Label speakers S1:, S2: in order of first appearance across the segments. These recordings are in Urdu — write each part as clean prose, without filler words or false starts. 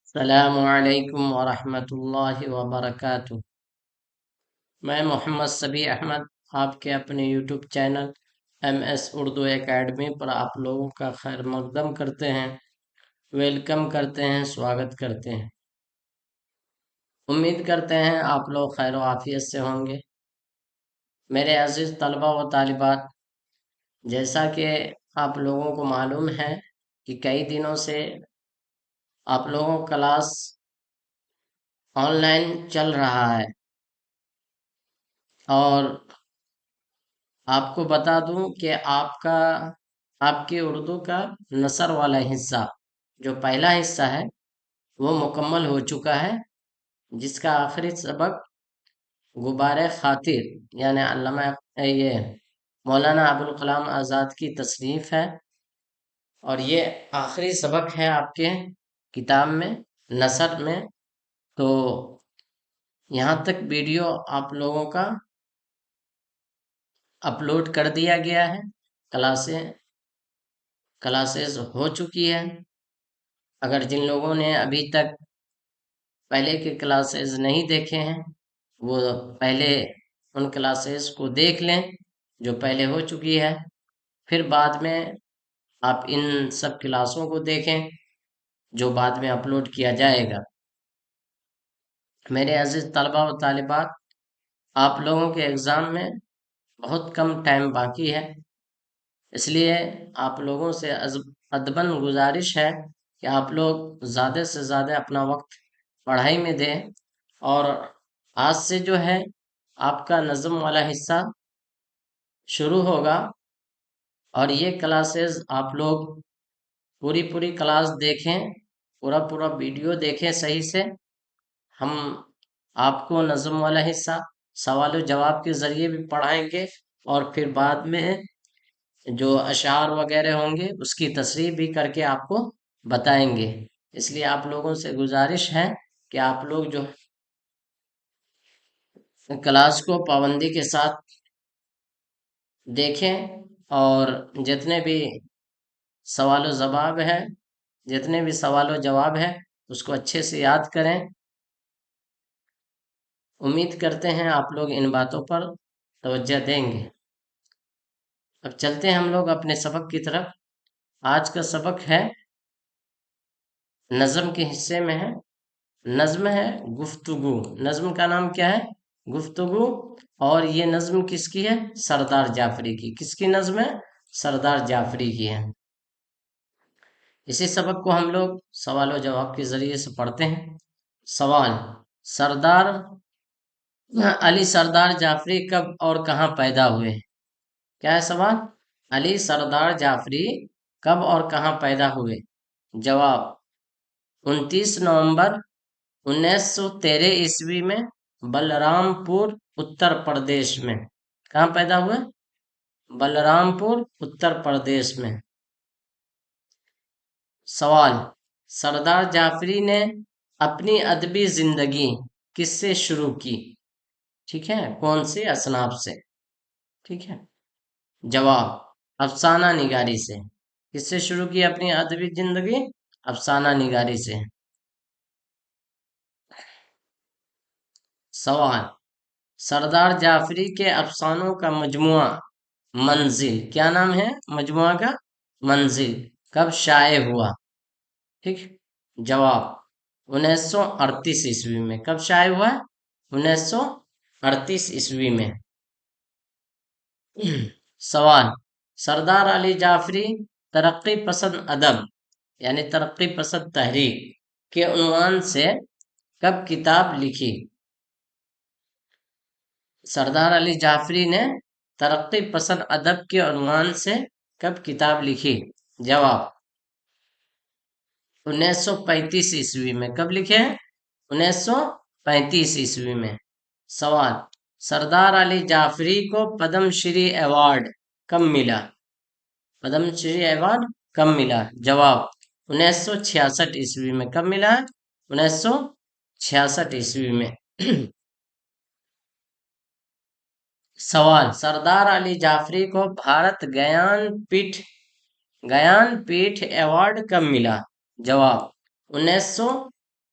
S1: السلام علیکم ورحمۃ اللہ وبرکاتہ۔ میں محمد صبی احمد آپ کے اپنے YouTube channel MS Urdu academy پر آپ لوگوں کا خیر مقدم کرتے ہیں، ویلکم کرتے ہیں، سواگت کرتے ہیں۔ امید کرتے ہیں آپ لوگ خیر و عافیت سے ہوں گے۔ میرے عزیز طلبہ و طالبات، جیسا کہ آپ لوگوں کو معلوم ہے کہ کئی دنوں سے آپ لوگوں کا کلاس آن لائن چل رہا ہے، اور آپ کو بتا دوں کہ آپ کی اردو کا نثر والا حصہ جو پہلا حصہ ہے وہ مکمل ہو چکا ہے، جس کا آخری سبق غبار خاطر یعنی علامہ یہ مولانا ابوالکلام آزاد کی تصنیف ہے، اور یہ آخری سبق ہے آپ کے کتاب میں، نثر میں۔ تو یہاں تک ویڈیو آپ لوگوں کا اپلوڈ کر دیا گیا ہے، کلاسز ہو چکی ہے۔ اگر جن لوگوں نے ابھی تک پہلے کے کلاسز نہیں دیکھے ہیں وہ پہلے ان کلاسز کو دیکھ لیں جو پہلے ہو چکی ہے، پھر بعد میں آپ ان سب کلاسوں کو دیکھیں جو بعد میں اپلوڈ کیا جائے گا۔ میرے عزیز طلبہ و طالبات، آپ لوگوں کے ایگزام میں بہت کم ٹائم باقی ہے، اس لیے آپ لوگوں سے ادباً گزارش ہے کہ آپ لوگ زیادہ سے زیادہ اپنا وقت پڑھائی میں دیں، اور آج سے جو ہے آپ کا نظم والا حصہ شروع ہوگا، اور یہ کلاسز آپ لوگ پوری کلاس دیکھیں، پورا ویڈیو دیکھیں صحیح سے۔ ہم آپ کو نظم والا حصہ سوال و جواب کے ذریعے بھی پڑھائیں گے، اور پھر بعد میں جو اشعار وغیرہ ہوں گے اس کی تصریح بھی کر کے آپ کو بتائیں گے۔ اس لیے آپ لوگوں سے گزارش ہے کہ آپ لوگ جو کلاس کو پابندی کے ساتھ دیکھیں، اور جتنے بھی سوال و جواب ہے اس کو اچھے سے یاد کریں۔ امید کرتے ہیں آپ لوگ ان باتوں پر توجہ دیں گے۔ اب چلتے ہیں ہم لوگ اپنے سبق کی طرف۔ آج کا سبق ہے نظم کے حصے میں ہے۔ نظم ہے گفتگو۔ نظم کا نام کیا ہے؟ گفتگو۔ اور یہ نظم کس کی ہے؟ سردار جعفری کی۔ کس کی نظم ہے؟ سردار جعفری کی ہے۔ اسی سبق کو ہم لوگ سوال و جواب کے ذریعے سے پڑھتے ہیں۔ سوال: علی سردار جعفری کب اور کہاں پیدا ہوئے؟ کیا ہے سوال؟ علی سردار جعفری کب اور کہاں پیدا ہوئے؟ جواب: 29 نومبر 1913 میں بلرام پور اتر پردیش میں۔ کہاں پیدا ہوئے؟ بلرام پور اتر پردیش میں۔ سوال: سردار جعفری نے اپنی ادبی زندگی کس سے شروع کی؟ ٹھیک ہے، کون سے اصناف سے؟ ٹھیک ہے۔ جواب: افسانہ نگاری سے۔ کس سے شروع کی اپنی ادبی زندگی؟ افسانہ نگاری سے۔ سوال: سردار جعفری کے افسانوں کا مجموعہ منزل، کیا نام ہے مجموعہ کا؟ منزل، کب شائع ہوا؟ ٹھیک۔ جواب: 1938 میں۔ کب شائع ہوا؟ 1938 میں۔ سوال: سردار علی جعفری ترقی پسند ادب یعنی ترقی پسند تحریک کے عنوان سے کب کتاب لکھی؟ سردار علی جعفری نے ترقی پسند ادب کے عنوان سے کب کتاب لکھی؟ جواب: 1935 میں۔ کب لکھے ہیں؟ 1935 میں۔ سوال: سردار علی جعفری کو پدم شری ایوارڈ کب ملا؟ پدم شری ایوارڈ کب ملا؟ جواب: 1966 میں۔ کب ملا ہے؟ 1966 میں۔ سوال: سردار علی جعفری کو بھارت گیان پیٹھ ایوارڈ کب ملا؟ جواب: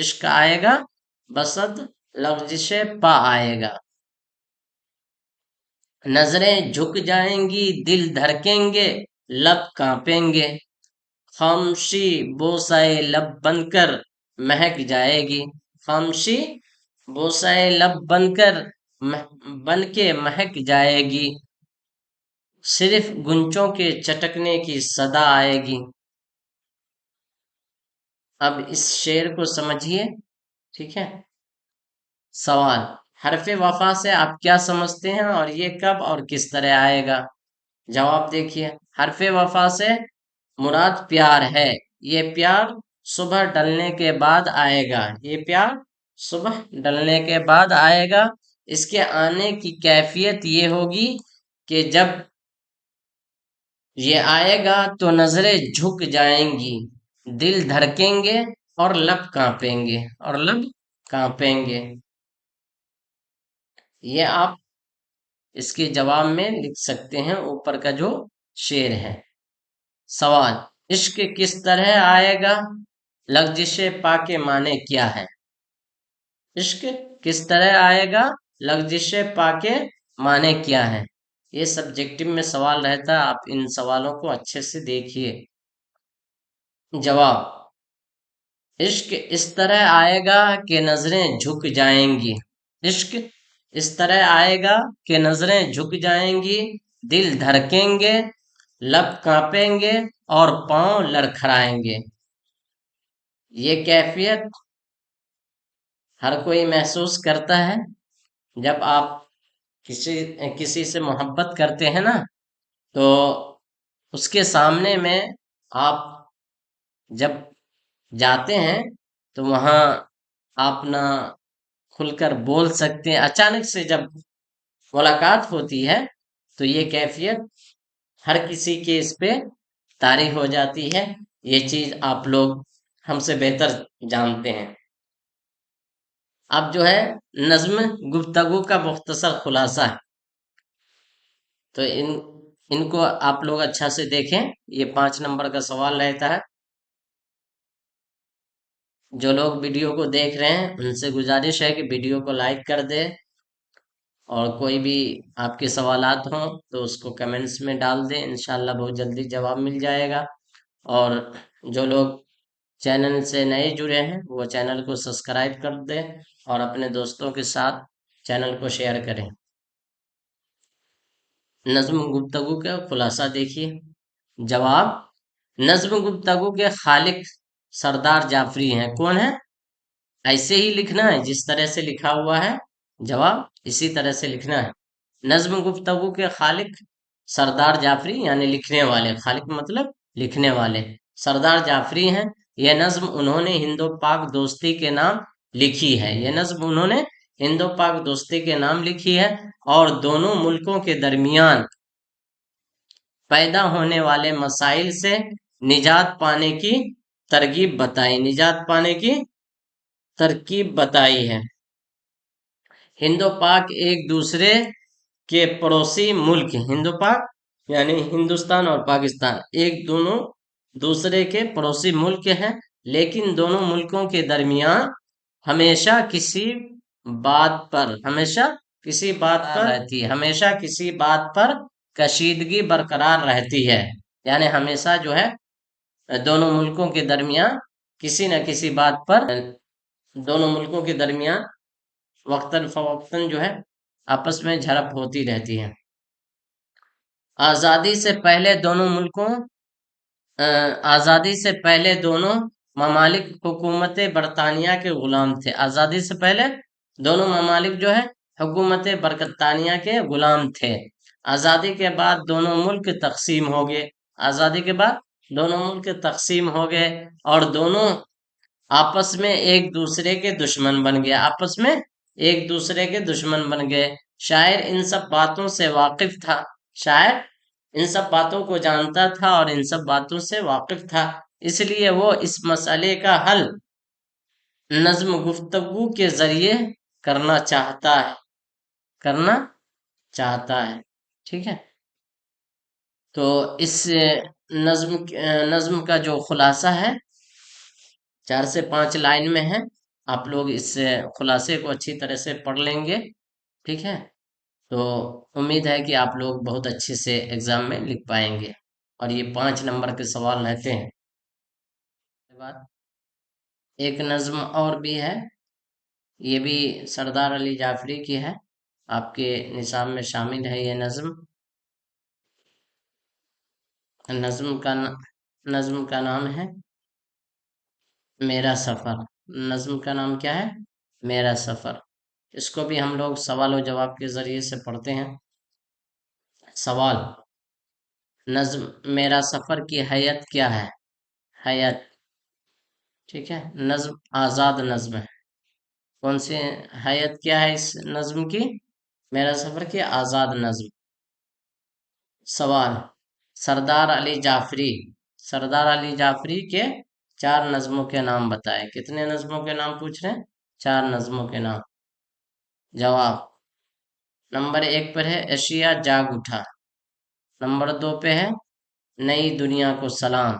S1: عشق آئے گا بسد لغزش پا آئے گا، نظریں جھک جائیں گی دل دھڑکیں گے لب کانپیں گے، خاموشی بوسائے لب بن کر مہک جائے گی، خاموشی بوسائے لب بن کر بن کے مہک جائے گی، صرف گنچوں کے چٹکنے کی صدا آئے گی۔ اب اس شعر کو سمجھیے، ٹھیک ہے۔ سوال، حرف وفا سے آپ کیا سمجھتے ہیں اور یہ کب اور کس طرح آئے گا؟ جواب دیکھیے، حرف وفا سے مراد پیار ہے، یہ پیار صبح ڈلنے کے بعد آئے گا، یہ پیار صبح ڈلنے کے بعد آئے گا، اس کے آنے کی کیفیت یہ ہوگی کہ جب یہ آئے گا تو نظریں جھک جائیں گی، دل دھڑکیں گے اور لب کانپیں گے، اور لب کانپیں گے۔ یہ آپ اس کے جواب میں لکھ سکتے ہیں اوپر کا جو شعر ہے۔ سوال، عشق کس طرح آئے گا؟ لغزش پا کے معنی کیا ہے؟ عشق کس طرح آئے گا؟ لغزش پا کے معنی کیا ہے؟ یہ سبجیکٹو میں سوال رہتا ہے، آپ ان سوالوں کو اچھے سے دیکھیے۔ جواب، عشق اس طرح آئے گا کہ نظریں جھک جائیں گی، عشق اس طرح آئے گا کہ نظریں جھک جائیں گی، دل دھڑکیں گے، لب کانپیں گے اور پاؤں لڑکھڑائیں گے۔ یہ کیفیت ہر کوئی محسوس کرتا ہے جب آپ کسی سے محبت کرتے ہیں نا، تو اس کے سامنے میں آپ جب جاتے ہیں تو وہاں آپ نہ کھل کر بول سکتے ہیں، اچانک سے جب ملاقات ہوتی ہے تو یہ کیفیت ہر کسی کے اس پہ طاری ہو جاتی ہے، یہ چیز آپ لوگ ہم سے بہتر جانتے ہیں۔ اب جو ہے نظم گفتگو کا مختصر خلاصہ ہے، تو ان کو آپ لوگ اچھا سے دیکھیں، یہ 5 نمبر کا سوال رہتا ہے۔ جو لوگ ویڈیو کو دیکھ رہے ہیں ان سے گزارش ہے کہ ویڈیو کو لائک کر دے، اور کوئی بھی آپ کے سوالات ہوں تو اس کو کمنٹس میں ڈال دیں، انشاءاللہ بہت جلدی جواب مل جائے گا۔ اور جو لوگ چینل سے نئے جڑے ہیں وہ چینل کو سبسکرائب کر دیں اور اپنے دوستوں کے ساتھ چینل کو شیئر کریں۔ نظم گفتگو کا خلاصہ دیکھیے۔ جواب، نظم گفتگو کے خالق سردار جعفری ہیں۔ کون ہے؟ ایسے ہی لکھنا ہے جس طرح سے لکھا ہوا ہے، جواب اسی طرح سے لکھنا ہے۔ نظم گفتگو کے خالق سردار جعفری یعنی لکھنے والے، خالق مطلب لکھنے والے، سردار جعفری ہیں۔ یہ نظم انہوں نے ہند و پاک دوستی کے نام لکھی ہے، یہ نظم انہوں نے ہند و پاک دوستی کے نام لکھی ہے، اور دونوں ملکوں کے درمیان پیدا ہونے والے مسائل سے نجات پانے کی ترغیب بتائی، نجات پانے کی ترکیب بتائی ہے۔ ہند و پاک ایک دوسرے کے پڑوسی ملک، ہند و پاک یعنی ہندوستان اور پاکستان ایک دونوں دوسرے کے پڑوسی ملک ہیں، لیکن دونوں ملکوں کے درمیان ہمیشہ کسی بات پر رہتی ہے، ہمیشہ کسی بات پر کشیدگی برقرار رہتی ہے، یعنی ہمیشہ جو ہے دونوں ملکوں کے درمیان کسی نہ کسی بات پر دونوں ملکوں کے درمیان وقتاً فوقتاً جو ہے آپس میں جھڑپ ہوتی رہتی ہے۔ آزادی سے پہلے دونوں ممالک حکومت برطانیہ کے غلام تھے، آزادی سے پہلے دونوں ممالک جو ہے حکومت برطانیہ کے غلام تھے۔ آزادی کے بعد دونوں ملک تقسیم ہو گئے، آزادی کے بعد دونوں ملک تقسیم ہو گئے اور دونوں آپس میں ایک دوسرے کے دشمن بن گئے، آپس میں ایک دوسرے کے دشمن بن گئے۔ شاعر ان سب باتوں سے واقف تھا، شاعر ان سب باتوں کو جانتا تھا اور ان سب باتوں سے واقف تھا، اس لیے وہ اس مسئلے کا حل نظم گفتگو کے ذریعے کرنا چاہتا ہے، ٹھیک ہے۔ تو اس نظم کا جو خلاصہ ہے 4 سے 5 لائن میں ہے، آپ لوگ اس خلاصے کو اچھی طرح سے پڑھ لیں گے، ٹھیک ہے؟ تو امید ہے کہ آپ لوگ بہت اچھے سے ایگزام میں لکھ پائیں گے، اور یہ 5 نمبر کے سوال رہتے ہیں۔ اس کے بعد ایک نظم اور بھی ہے، یہ بھی سردار علی جعفری کی ہے، آپ کے نصاب میں شامل ہے یہ نظم۔ نظم کا نام ہے میرا سفر۔ نظم کا نام کیا ہے؟ میرا سفر۔ اس کو بھی ہم لوگ سوال و جواب کے ذریعے سے پڑھتے ہیں۔ سوال: نظم میرا سفر کی حیت کیا ہے؟ حیت، ٹھیک ہے، نظم آزاد نظم ہے۔ کون سی حیت کیا ہے اس نظم کی؟ میرا سفر کی آزاد نظم۔ سوال: سردار علی جعفری کے 4 نظموں کے نام بتائے۔ کتنے نظموں کے نام پوچھ رہے ہیں؟ 4 نظموں کے نام۔ جواب: نمبر 1 پر ہے اشیا جاگ اٹھا، نمبر 2 پہ ہے نئی دنیا کو سلام،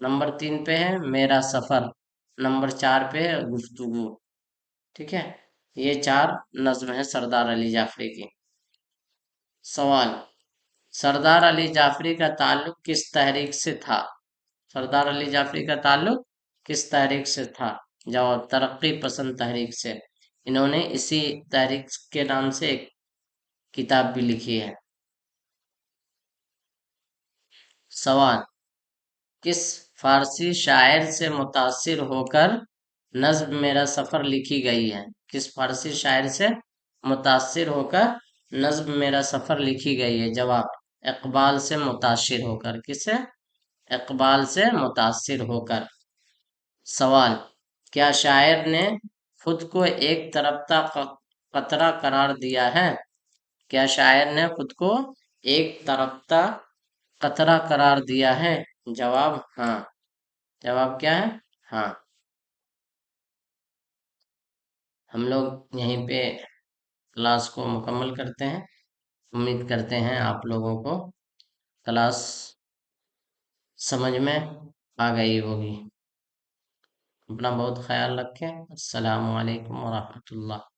S1: نمبر 3 پہ ہے میرا سفر، نمبر 4 پہ ہے گفتگو، ٹھیک ہے؟ یہ 4 نظم ہیں سردار علی جعفری کی۔ سوال: سردار علی جعفری کا تعلق کس تحریک سے تھا؟ سردار علی جعفری کا تعلق کس تحریک سے تھا؟ جواب: ترقی پسند تحریک سے۔ انہوں نے اسی تحریک کے نام سے ایک کتاب بھی لکھی ہے۔ سوال: کس فارسی شاعر سے متاثر ہو کر نظم میرا سفر لکھی گئی ہے؟ کس فارسی شاعر سے متاثر ہو کر نظم میرا سفر لکھی گئی ہے؟ جواب: اقبال سے متاثر ہو کر۔ کس سے؟ اقبال سے متاثر ہو کر۔ سوال: کیا شاعر نے خود کو ایک تربتا قطرہ قرار دیا ہے؟ کیا شاعر نے خود کو ایک تربتا قطرہ قرار دیا ہے؟ جواب: ہاں۔ جواب کیا ہے؟ ہاں۔ ہم لوگ یہیں پہ کلاس کو مکمل کرتے ہیں۔ امید کرتے ہیں آپ لوگوں کو کلاس سمجھ میں آ گئی ہوگی۔ اپنا بہت خیال رکھیں۔ السلام علیکم ورحمۃ اللہ۔